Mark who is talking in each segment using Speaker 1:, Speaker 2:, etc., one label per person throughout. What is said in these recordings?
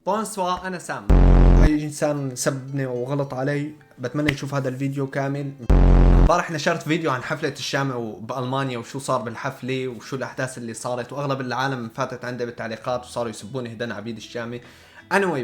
Speaker 1: بونسوا، أنا سام. أي إنسان سبني وغلط علي بتمنى يشوف هذا الفيديو كامل. امبارح نشرت فيديو عن حفلة الشامي بألمانيا وشو صار بالحفلة وشو الأحداث اللي صارت، وأغلب العالم فاتت عنده بالتعليقات وصاروا يسبوني هدن عبيد الشامي.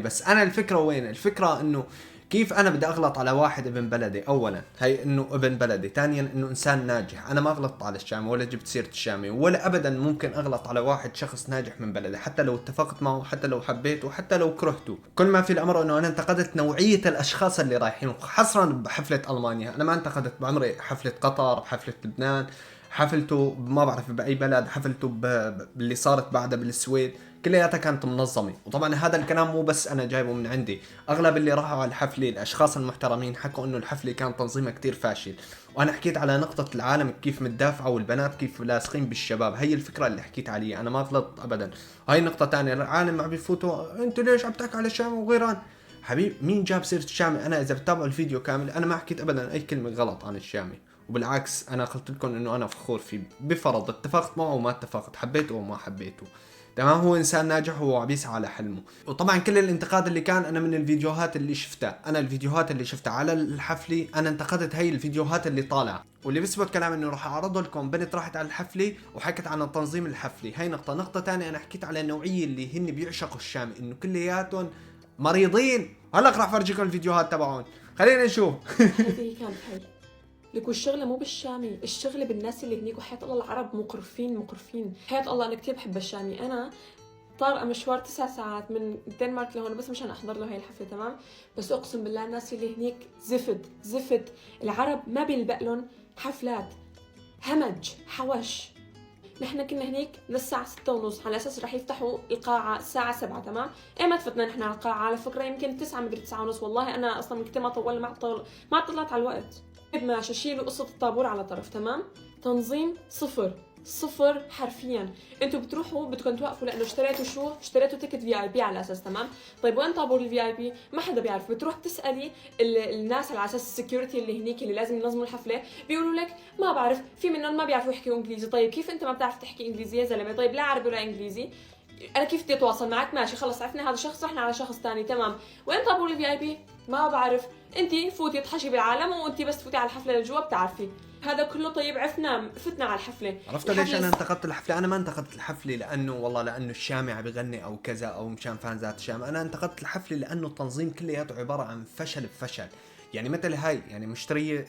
Speaker 1: بس أنا الفكرة وين؟ الفكرة إنه كيف أنا بدي أغلط على واحد ابن بلدي؟ أولا هي إنه ابن بلدي، ثانيا إنه إنسان ناجح. أنا ما غلطت على الشامي ولا جبت سيرة الشامي، ولا أبدا ممكن أغلط على واحد شخص ناجح من بلدي، حتى لو اتفقت معه، حتى لو حبيته، حتى لو كرهته. كل ما في الأمر إنه أنا انتقدت نوعية الأشخاص اللي رايحين، حصرا بحفلة ألمانيا. أنا ما انتقدت بعمري حفلة قطر، حفلة لبنان، حفلته ما بعرف بأي بلد، حفلته باللي صارت بعدها بالسويد، كلياتها كانت منظمة. وطبعا هذا الكلام مو بس أنا جايبه من عندي، أغلب اللي راحوا على الحفلة الأشخاص المحترمين حكوا إنه الحفلة كان تنظيمها كتير فاشل. وأنا حكيت على نقطة العالم كيف متدافعة والبنات كيف لاصقين بالشباب، هي الفكرة اللي حكيت عليها، أنا ما غلطت أبدا. وهي نقطة تانية، العالم عم بيفوتوا أنت ليش عم تحكي على الشام وغيران. حبيب مين جاب سيرة الشامي؟ أنا إذا بتابعوا الفيديو كامل أنا ما حكيت أبدا أي كلمة غلط عن الشامي، وبالعكس أنا قلت لكم إنه أنا فخور فيه، بفرض اتفقت معه وما اتفقت، حبيته وما حبيته. تمام، هو انسان ناجح وهو عم يسعى لحلمه. وطبعا كل الانتقاد اللي كان انا من الفيديوهات اللي شفتها، انا الفيديوهات اللي شفتها على الحفله انا انتقدت هي الفيديوهات اللي طالعه، واللي بيثبت كلام انه راح اعرض لكم بنت راحت على الحفله وحكت عن تنظيم الحفله. هي نقطه ثانيه، انا حكيت على النوعيه اللي هن بيعشقوا الشام، انه كلياتهم مريضين. هلا راح افرجيكم الفيديوهات تبعهم، خلينا نشوف.
Speaker 2: هذه كانت هي لك، والشغله مو بالشامي، الشغله بالناس اللي هنيك. وحياة الله العرب مقرفين. حياة الله انا كتير بحب الشامي. انا طارقه مشوار 9 ساعات من الدنمارك لهون بس مشان احضر له هي الحفله، تمام؟ بس اقسم بالله الناس اللي هنيك زفت. العرب ما بيلبق لهم حفلات، همج حوش. نحن كنا هنيك للساعة 6:30 على أساس رح يفتحوا القاعة الساعة 7، تمام؟ ما فتنا نحن على القاعة على فكرة، يمكن 9 مدري 9:30. والله أنا أصلا من كتير ما طولنا ما طلعت على الوقت. ماشي، شيلوا قصة الطابور على طرف، تمام؟ تنظيم صفر حرفيا. انتوا بتروحوا بدكم توقفوا لانه اشتريتوا تيكت في اي بي على اساس، تمام؟ طيب وين طابور الفي اي بي؟ ما حدا بيعرف. بتروح تسالي الناس على اساس السكيورتي اللي هنيك اللي لازم ينظموا الحفله، بيقولوا لك ما بعرف، في منهم ما بيعرفوا يحكوا انجليزي. طيب كيف انت ما بتعرف تحكي انجليزي يا زلمه؟ طيب لا عربي ولا انجليزي، انا كيف بدي اتواصل معك؟ ماشي خلص، عرفنا هذا شخص، رحنا على شخص ثاني، تمام؟ وين طابور الفي اي بي؟ ما بعرف. انت فوتي تحشي بالعالم، وانت بس تفوتي على الحفله لجوا بتعرفي هذا كله. طيب عرفنا فتنا على الحفله.
Speaker 1: عرفت ليش انا انتقدت الحفله؟ انا ما انتقدت الحفله لانه والله لانه الشامي عم بغني او كذا او مشان فانزات الشام، انا انتقدت الحفله لانه التنظيم كلياته عباره عن فشل بفشل. يعني مثل هاي، يعني مشتريه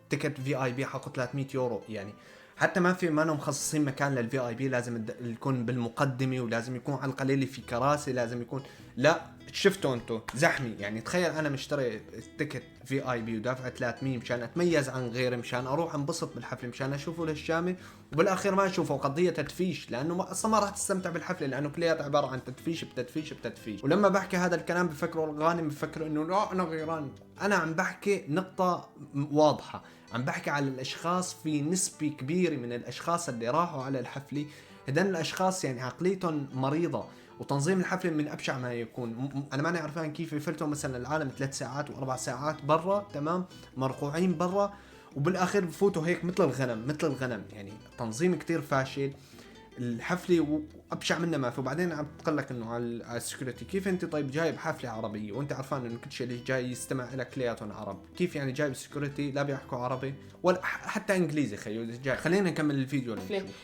Speaker 1: تيكت في اي بي حقه 300 يورو، يعني حتى ما انهم مخصصين مكان للفي اي بي، لازم يكون بالمقدمه، ولازم يكون على القليل في كراسي، لازم يكون، لا شفتوا انتم زحمه. يعني تخيل انا مشتري تيكت في اي بي ودافع 300 مشان اتميز عن غيري، مشان اروح انبسط بالحفله، مشان اشوفه للشامي، وبالاخير ما اشوفه قضيه تدفيش، لانه اصلا ما راح تستمتع بالحفله، لانه كلياتها عباره عن تدفيش. ولما بحكي هذا الكلام بفكروا الغانم، بفكروا انه لا انا غيران. انا عم بحكي نقطه واضحه، عم بحكي على الاشخاص، في نسبه كبيره من الاشخاص اللي راحوا على الحفله هدن الاشخاص يعني عقليتهم مريضه، وتنظيم الحفله من ابشع ما يكون. انا ماني عارفان كيف يفلتوا مثلا العالم 3 ساعات و4 ساعات برا، تمام، مرقوعين برا، وبالاخير بفوتوا هيك مثل الغنم. يعني تنظيم كتير فاشل الحفله، وابشع منه ما في. وبعدين عم تقول لك انه على السكيورتي، كيف انت طيب جايب حفله عربيه وانت عارفان انه كل شيء اللي جاي يستمع لك كلياتهم عرب؟ كيف يعني جايب سكيورتي لا بيحكوا عربي ولا حتى انجليزي؟ جاي. خلينا نكمل الفيديو.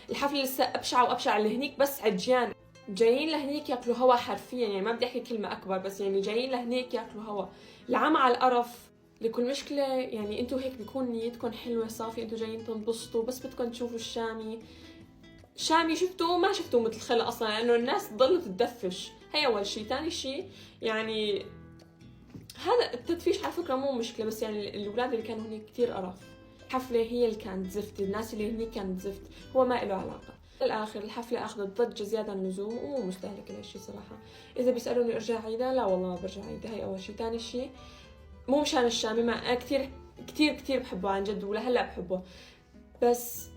Speaker 2: الحفله لسه ابشع وابشع. اللي هنيك بس عجيان جايين لهنيك ياكلوا هوا حرفيا، يعني ما بدي احكي كلمه اكبر، بس يعني جايين لهنيك ياكلوا هوا. العمى على القرف. لكل مشكله يعني انتوا هيك بيكون نيتكم حلوه صافي، انتوا جايين تنبسطوا، بس بدكم تشوفوا الشامي شفتوا ما شفتوا مثل خلق اصلا، لانه الناس تضلوا تدفش. هي اول شيء. ثاني شيء يعني هذا التدفيش على فكره مو مشكله، بس يعني الاولاد اللي كانوا هنيك كتير قرف. الحفله هي اللي كانت زفت، الناس اللي هنيك كانت زفت، هو ما له علاقه. بالاخر الحفله اخذت ضجه زياده عن اللزوم ومو مستهلكه لهالشيء صراحه. اذا بيسالوني ارجع عيدها، لا والله ما برجع عيدها. هي اول شيء. ثاني شيء مو مشان الشامي، ما أنا كتير بحبه عن جد، ولهلا بحبه، بس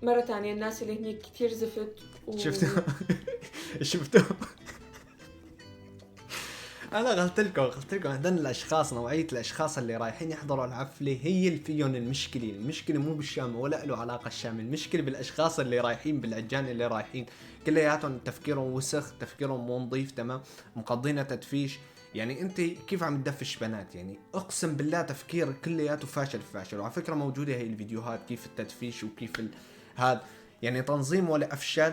Speaker 2: مرة تانية الناس اللي هنيك كتير زفت
Speaker 1: شفتوا انا قلت لكم هذول الاشخاص، نوعيه الاشخاص اللي رايحين يحضروا الحفله هي اللي فيهم المشكله مو بالشامي ولا له علاقه الشامي، المشكله بالاشخاص اللي رايحين، بالعجان اللي رايحين كلياتهم تفكيرهم وسخ، تفكيرهم مو نظيف، تمام، مقضينا تدفيش. يعني انت كيف عم تدفش بنات؟ يعني اقسم بالله تفكير كلياته فاشل فاشل. وعلى فكره موجوده هي الفيديوهات كيف التدفيش وكيف هذا، يعني تنظيم ولا افشل.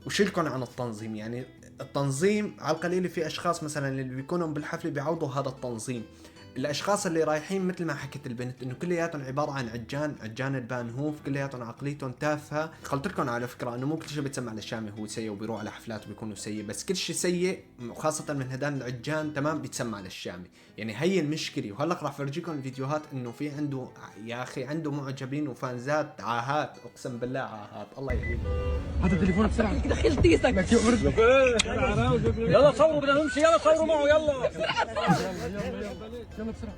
Speaker 1: وشيلكن عن التنظيم، يعني التنظيم على القليل في اشخاص مثلا اللي بيكونوا بالحفله بيعوضوا هذا التنظيم. الاشخاص اللي رايحين مثل ما حكت البنت انه كلياتهم عباره عن عجان البانهوف، كلياتهم عقليتهم تافهه. قلت لكم على فكره انه مو كل شيء بيتسمع للشامي هو سيء وبيروح على حفلات وبيكونوا سيء، بس كل شيء سيء وخاصه من هدان العجان تمام بيتسمع للشامي. يعني هي المشكله. وهلا راح فرجيكم الفيديوهات انه في عنده يا اخي عنده معجبين وفانزات عاهات، اقسم بالله عاهات، الله يهديه.
Speaker 3: هات التليفون بسرعة دخلت تيسك يلا صوروا بدنا نمشي يلا صوروا معه يلا يلا بسرعة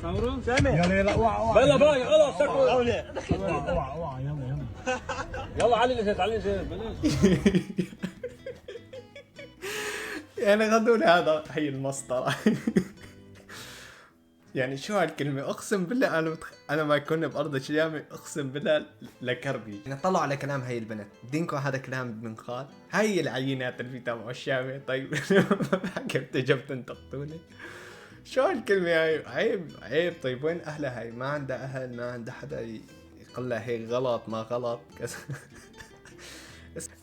Speaker 3: صوروا سامي يلا اوعى يلا باي خلاص سكروا اوعى يلا يلا علي نزلت بلاش
Speaker 1: يعني غدوني هذا هي المسطرة. يعني شو هالكلمة، اقسم بالله انا ما كنا بارض الشامي اقسم بالله لكربي. يعني طلعوا على كلام هي البنت، دينكم هذا كلام ابن خال، هي العينات اللي في تبع الشامي. طيب كيف جبت تنتقدوني؟ شو هالكلمة هاي؟ عيب. طيب وين اهلها؟ هاي ما عندها اهل، ما عندها حدا يقول لها هيك غلط ما غلط كذا.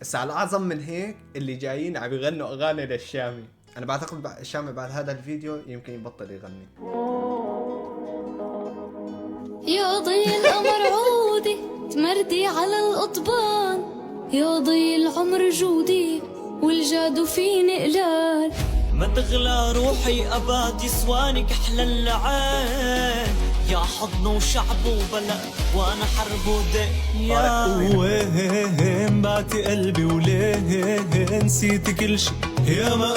Speaker 1: بس على الاعظم من هيك اللي جايين عم يغنوا اغاني للشامي. انا بعتقد الشامي بعد هذا الفيديو يمكن يبطل يغني.
Speaker 4: يا ضي القمر عودي تمردي على القضبان، يا ضي العمر جودي والجاد فيني قلال،
Speaker 5: ما تغلى روحي أباد يسوانك أحلى اللعان، يا حضن وشعب وبلد وأنا حرب وديان. وين بعتي قلبي وليه نسيت كل شي، يا ما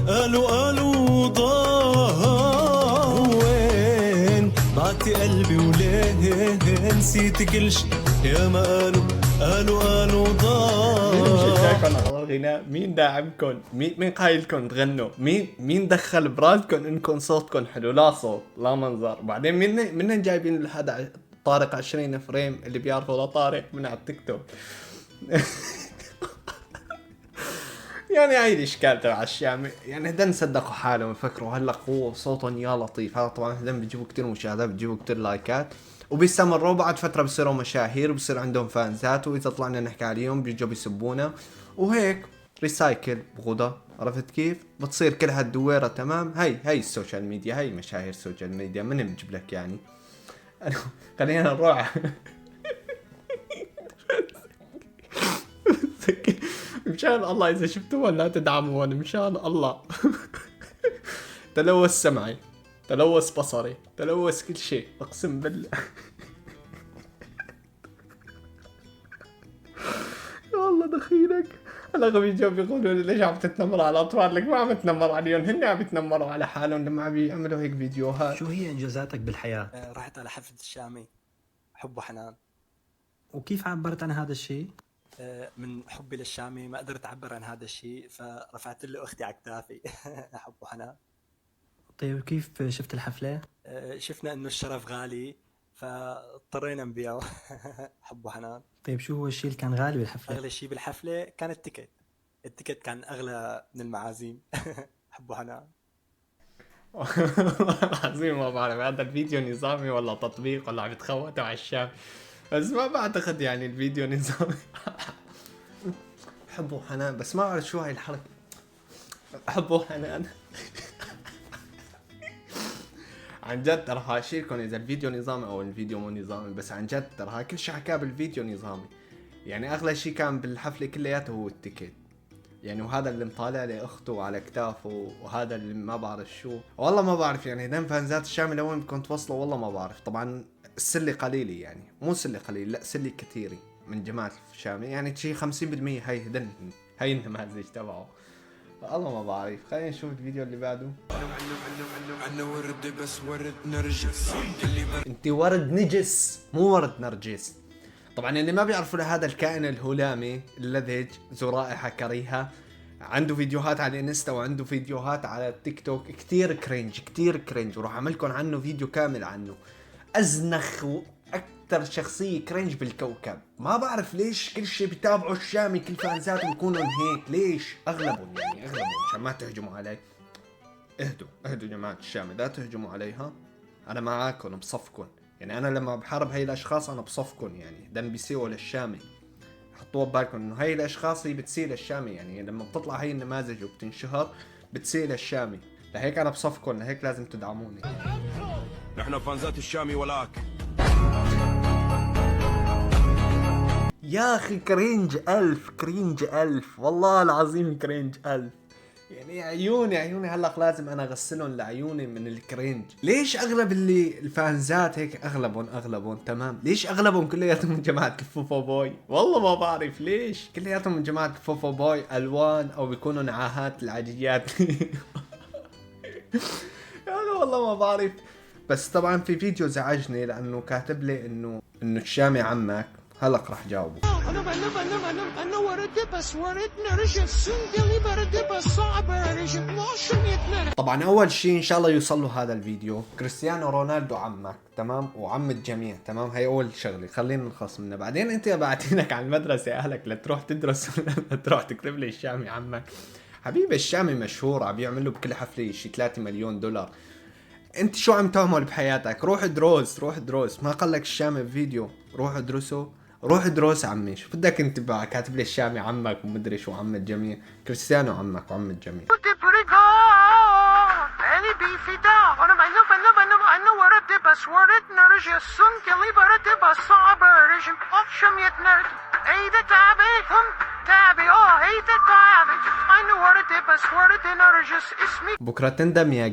Speaker 5: قالوا ضاع. وين بعتي قلبي وليه نسيت كل شي، يا ما قالوا ضاع.
Speaker 1: مين مشجعكم على الغناء؟ مين داعمكم؟ مين قايلكم تغنوا؟ مين دخل براسكم انكم صوتكم حلو؟ لا صوت لا منظر. بعدين منين جايبين هذا طارق 20 فريم اللي بيعرفوا لطارق من على التيك توك؟ يعني هاي الاشكال تبع الشامي. يعني هدن صدقوا حالهم يفكروا هلا هو صوتهم يا لطيف. هذا طبعا هدن بيجيبوا كتير مشاهدات، بيجيبوا كتير لايكات، وبيستمروا بعد فترة بصيروا مشاهير وبصير عندهم فانزات، وإذا طلعنا نحكي عليهم بيجوا بيسبونا وهيك ريسايكل بغضة. عرفت كيف؟ بتصير كل هالدويرة تمام. هاي السوشيال ميديا، هاي مشاهير السوشيال ميديا. من بجيب لك يعني. خلينا نروح. مشان الله إذا شفتوها لا تدعمون مشان الله. تلوث سمعي، تلوث بصري، تلوث كل شيء اقسم بالله. يا الله دخيلك. الاغلب يجوا بيقولوا لي ليش عم تتنمر على الاطفال؟ لك ما عم تنمر عليهم، هن عم يتنمروا على حالهم لما عم بيعملوا هيك فيديوهات.
Speaker 6: شو هي انجازاتك بالحياه؟
Speaker 5: رحت على حفلة الشامي حب وحنان.
Speaker 6: وكيف عبرت عن هذا الشيء؟
Speaker 5: من حبي للشامي ما قدرت اعبر عن هذا الشيء، فرفعت له اختي على كتافي. حب وحنان.
Speaker 6: طيب كيف شفت الحفله؟
Speaker 5: شفنا انه الشرف غالي فاضطرينا نبيعه. حب وحنان.
Speaker 6: طيب شو هو الشيء اللي كان غالي بالحفله؟
Speaker 5: اغلى شيء بالحفله كان التيكت كان اغلى من المعازيم. حب وحنان.
Speaker 1: والله العظيم ما بعرف هذا الفيديو نظامي ولا تطبيق ولا عم يتخوتوا على الشام، بس ما بعتقد يعني الفيديو نظامي. حب وحنان، بس ما بعرف شو هاي الحركة. حب وحنان. عن جد ترى هاشيلكم اذا الفيديو نظامي او الفيديو مو نظامي، بس عن جد ترى كل شيء حكاه بالفيديو نظامي. يعني اغلى شيء كان بالحفله كلياته هو التيكت. يعني وهذا اللي مطالع لي اخته على كتافه، وهذا اللي ما بعرف شو، والله ما بعرف. يعني دائما فانزات الشامي لوين بدكم توصلوا والله ما بعرف. طبعا السله قليله، يعني مو سله قليله، لا سله كثيره من جماعه الشامي. يعني شيء 50% هي هدن، هي النماذج تبعه. والله ما بعرف. خلينا نشوف الفيديو اللي بعده.
Speaker 7: انا ورد بس ورد نرجس.
Speaker 1: انت ورد نجس مو ورد نرجس. طبعا اللي ما بيعرفوا لهذا الكائن الهلامي اللذج ذو رائحة كريهة، عنده فيديوهات على الانستا وعنده فيديوهات على التيك توك كتير كرنج وراح اعملكم عنه فيديو كامل عنه. ازنخ واكثر شخصية كرنج بالكوكب. ما بعرف ليش كل شيء بيتابعوا الشامي، كل فانزاتهم بيكونوا هيك. ليش؟ اغلبهم عشان ما تهجموا علي. اهدوا جماعة الشامي، لا تهجموا عليها. انا معاكم بصفكم، يعني انا لما بحارب هاي الاشخاص انا بصفكم، يعني ده بيسيئوا للشامي. حطوها ببالكم انه هاي الاشخاص هي بتسيء للشامي، يعني لما بتطلع هاي النماذج وبتنشهر بتسيء للشامي. لهيك انا بصفكم، لهيك لازم تدعموني.
Speaker 7: نحن فانزات الشامي ولاك.
Speaker 1: يا اخي كرنج ألف والله العظيم كرنج 1000. يعني عيوني هلق لازم انا اغسلهم لعيوني من الكرنج. ليش اغلب اللي الفانزات هيك اغلبهم تمام؟ ليش اغلبهم كلياتهم من جماعة الفوفو بوي؟ والله ما بعرف ليش كلياتهم من جماعة الفوفو بوي، الوان او بيكونوا نعاهات العاديات. يعني والله ما بعرف. بس طبعا في فيديو زعجني لانه كاتب لي انه الشامي عمك. هلق راح جاوبه. طبعا اول شيء ان شاء الله يوصل له هذا الفيديو. كريستيانو رونالدو عمك تمام، وعم الجميع تمام. هي اول شغله خلينا نخلص منها. بعدين انت بعتينك على المدرسه اهلك لتروح تدرس تروح تكتب لي الشامي عمك. حبيبي الشامي مشهور، عم يعمل له بكل حفله شي 3 مليون دولار. انت شو عم تعمل بحياتك؟ روح دروس. ما قال لك الشامي بفيديو روح ادرسه؟ روح دروس عمي. شو بدك انت بقى كاتب لي الشامي عمك ومدري شو عم الجميع؟ كريستيانو عمك وعم الجميع. بكرة تندم يا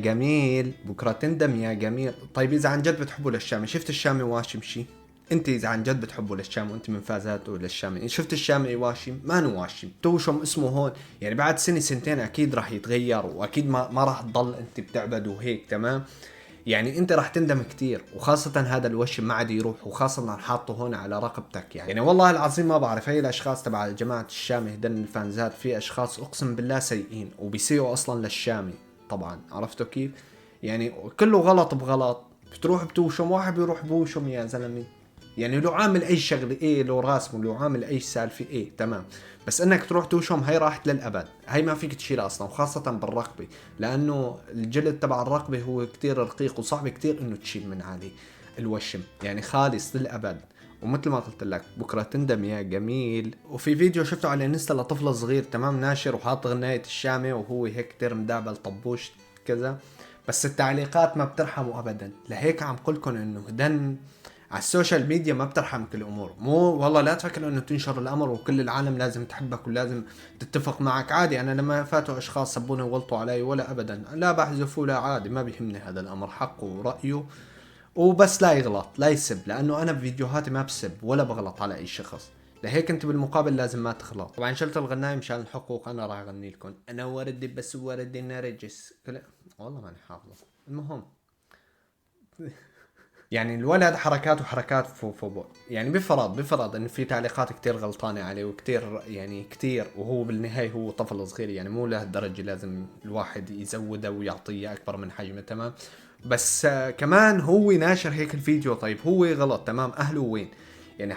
Speaker 1: جميل. طيب اذا عن جد بتحبوا للشامي، شفت الشامي واشم شي؟ انت اذا عن جد بتحبوا للشامي وانت من فازاته للشامي، شفت الشامي واشم؟ ما نواشم توشم اسمه هون. يعني بعد سنة سنتين اكيد راح يتغير، واكيد ما راح تضل انت بتعبده هيك تمام. يعني انت راح تندم كتير، وخاصة هذا الوشم ما عاد يروح، وخاصة حاطه هون على رقبتك. يعني والله العظيم ما بعرف. هي الاشخاص تبع جماعة الشامي هدن الفانزات، في اشخاص اقسم بالله سيئين وبيسيئوا اصلا للشامي. طبعا عرفتوا كيف؟ يعني كله غلط بغلط. بتروح بتوشم، واحد بيروح بوشم يا زلمة. يعني لو عامل اي شغله ايه، لو راسمه، لو عامل اي سالفه ايه تمام، بس انك تروح توشم هي راحت للابد. هي ما فيك تشيلها اصلا، وخاصه بالرقبه، لانه الجلد تبع الرقبه هو كتير رقيق وصعب كتير انه تشيل من عليه الوشم، يعني خالص للابد. ومثل ما قلت لك بكره تندم يا جميل. وفي فيديو شفته على انستا لطفل صغير تمام ناشر وحاط غنايه الشامي وهو هيك كتير مدعبل طبوش كذا، بس التعليقات ما بترحموا ابدا. لهيك عم قلكم انه هدن على السوشيال ميديا ما بترحم كل الامور. مو والله لا تفكر انه تنشر الامر وكل العالم لازم تحبك ولازم تتفق معك. عادي، انا لما فاتوا اشخاص سبوني وغلطوا علي ولا ابدا لا بحذفه، لا عادي، ما بيهمني هذا الامر، حقه ورأيه. وبس لا يغلط لا يسب، لانه انا بفيديوهاتي ما بسب ولا بغلط على اي شخص. لهيك انت بالمقابل لازم ما تغلط. طبعا شلت الغناية مشان الحقوق، انا راح اغني لكم. انا وردي بس وردي نرجس والله ماني حافظه. المهم يعني الولد حركاته حركات فوبو. يعني بفرض انه في تعليقات كتير غلطانة عليه وكتير يعني كتير، وهو بالنهاية هو طفل صغير، يعني مو لهالدرجة لازم الواحد يزوده ويعطيه اكبر من حجمه تمام. بس كمان هو ناشر هيك الفيديو. طيب هو غلط تمام، اهله وين؟ يعني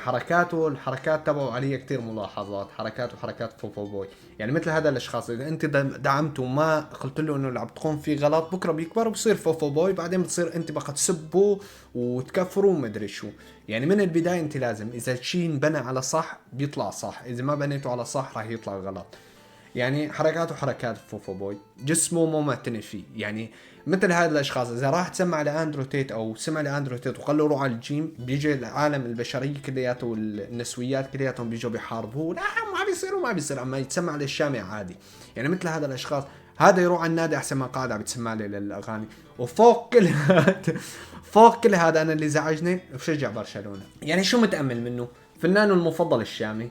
Speaker 1: الحركات تبعه عليه كتير ملاحظات، حركات فوفو بوي. يعني مثل هذا الاشخاص اذا انت دعمته وما قلت له انه اللي عم تقوم فيه غلط، بكره بيكبر وبصير فوفو بوي، بعدين بتصير انت بقى تسبه وتكفره ومدري شو. يعني من البدايه انت لازم، اذا الشيء انبنى على صح بيطلع صح، اذا ما بنيته على صح راح يطلع غلط. يعني حركاته حركات فوفو بوي، جسمه مو معتني فيه. يعني مثل هذا الاشخاص اذا راح تسمع لاندرو تيت او سمع لاندرو تيت وقال له روح على الجيم، بيجي العالم البشريه كلياته والنسويات كلياتهم بيجوا بيحاربوه. لا ما بيصير اما يتسمع للشامع عادي. يعني مثل هذا الاشخاص هذا يروح على النادي احسن ما قاعد عم يتسمع لي للاغاني. وفوق كل هذا انا اللي زعجني بشجع برشلونه. يعني شو متامل منه؟ فنانه المفضل الشامي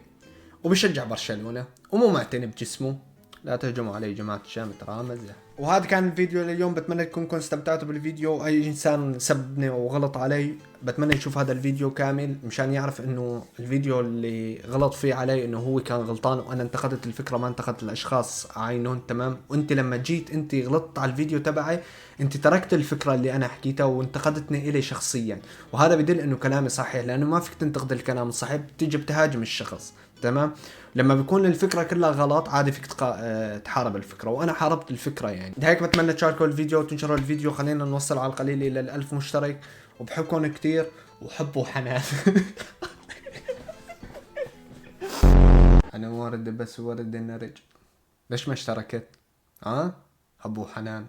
Speaker 1: وبشجع برشلونه ومو معتني بجسمه لا تهجموا علي جماعة الشام، ترى مزح. وهذا كان الفيديو لليوم، بتمنى تكونوا استمتعتوا بالفيديو. اي انسان سبني وغلط علي بتمنى يشوف هذا الفيديو كامل مشان يعرف انه الفيديو اللي غلط فيه علي انه هو كان غلطان، وانا انتقدت الفكرة ما انتقدت الاشخاص عينهم. تمام؟ وانت لما جيت انت غلطت على الفيديو تبعي، انت تركت الفكرة اللي انا حكيتها وانتقدتني الي شخصيا، وهذا بدل انه كلامي صحيح، لانه ما فيك تنتقد الكلام الصحيح، بتيجي بتهاجم الشخص. تمام؟ لما بيكون الفكرة كلها غلط عادي فيك تحارب الفكرة، وانا حاربت الفكرة يعني. هيك بتمنى تشاركوا الفيديو وتنشروا الفيديو، خلينا نوصل على القليل الى 1000 مشترك، وبحبكم كتير وحبوا حنان. انا ورد بس ورد النرج، ليش ما اشتركت؟ حبوا حنان.